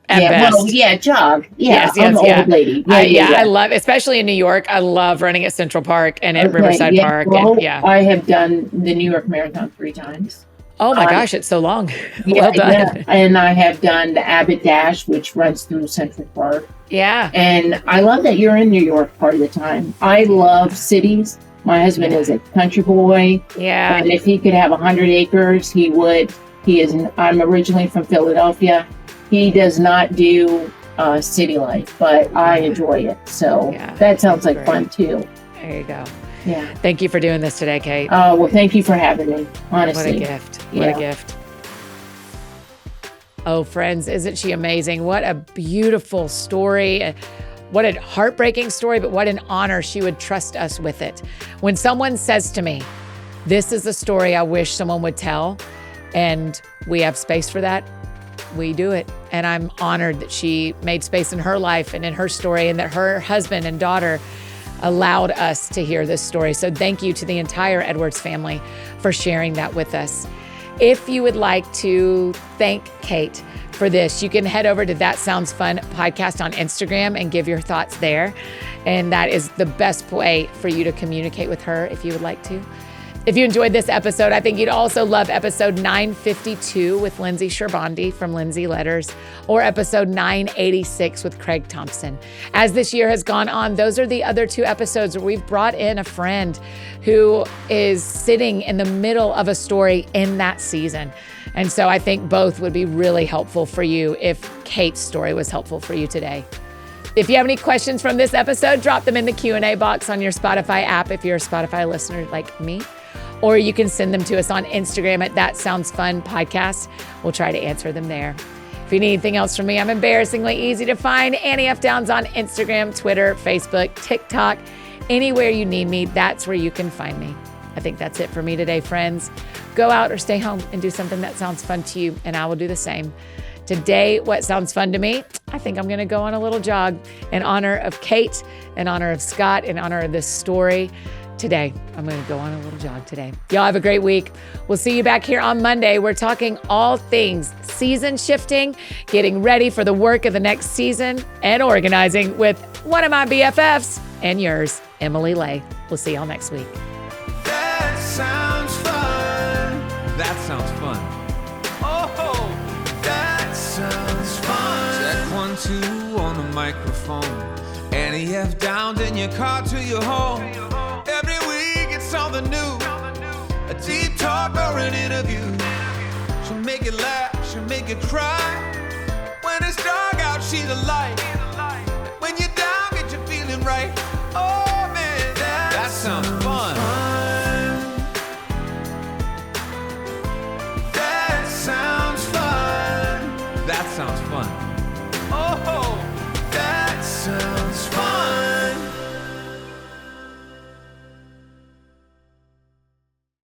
at best. Well, jog. Yeah, Yes, I'm an old lady. I love, especially in New York, I love running at Central Park and at Riverside Park. Well, I have done the New York Marathon 3 times. Oh my gosh, it's so long. Well done. Yeah. And I have done the Abbott Dash, which runs through Central Park. Yeah. And I love that you're in New York part of the time. I love cities. My husband is a country boy. Yeah. And if he could have 100 acres, he would. I'm originally from Philadelphia. He does not do city life, but I enjoy it. So that sounds like fun too. There you go. Yeah. Thank you for doing this today, Kate. Well, thank you for having me, honestly. What a gift. What a gift. Oh, friends, isn't she amazing? What a beautiful story. What a heartbreaking story, but what an honor she would trust us with it. When someone says to me, this is the story I wish someone would tell, and we have space for that, we do it. And I'm honored that she made space in her life and in her story, and that her husband and daughter allowed us to hear this story. So thank you to the entire Edwards family for sharing that with us. If you would like to thank Kate for this, you can head over to That Sounds Fun podcast on Instagram and give your thoughts there. And that is the best way for you to communicate with her if you would like to. If you enjoyed this episode, I think you'd also love episode 952 with Lindsay Sherbandi from Lindsay Letters, or episode 986 with Craig Thompson. As this year has gone on, those are the other 2 episodes where we've brought in a friend who is sitting in the middle of a story in that season. And so I think both would be really helpful for you if Kate's story was helpful for you today. If you have any questions from this episode, drop them in the Q&A box on your Spotify app if you're a Spotify listener like me. Or you can send them to us on Instagram at That Sounds Fun Podcast. We'll try to answer them there. If you need anything else from me, I'm embarrassingly easy to find. Annie F. Downs on Instagram, Twitter, Facebook, TikTok. Anywhere you need me, that's where you can find me. I think that's it for me today, friends. Go out or stay home and do something that sounds fun to you, and I will do the same. Today, what sounds fun to me? I think I'm going to go on a little jog in honor of Kate, in honor of Scott, in honor of this story. Today, I'm going to go on a little jog today. Y'all have a great week. We'll see you back here on Monday. We're talking all things season shifting, getting ready for the work of the next season, and organizing with one of my BFFs and yours, Emily Lay. We'll see y'all next week. That sounds fun. That sounds fun. Oh, that sounds fun. Check 1, 2 on the microphone. Annie F. Downs in your car to your home. Every week it's something new. A deep talk or an interview. She'll make you laugh, she'll make you cry. When it's dark out, she's a light. When you're down, get you feeling right. Oh man, that sounds fun. That sounds fun. That sounds fun. Oh, that sounds fun.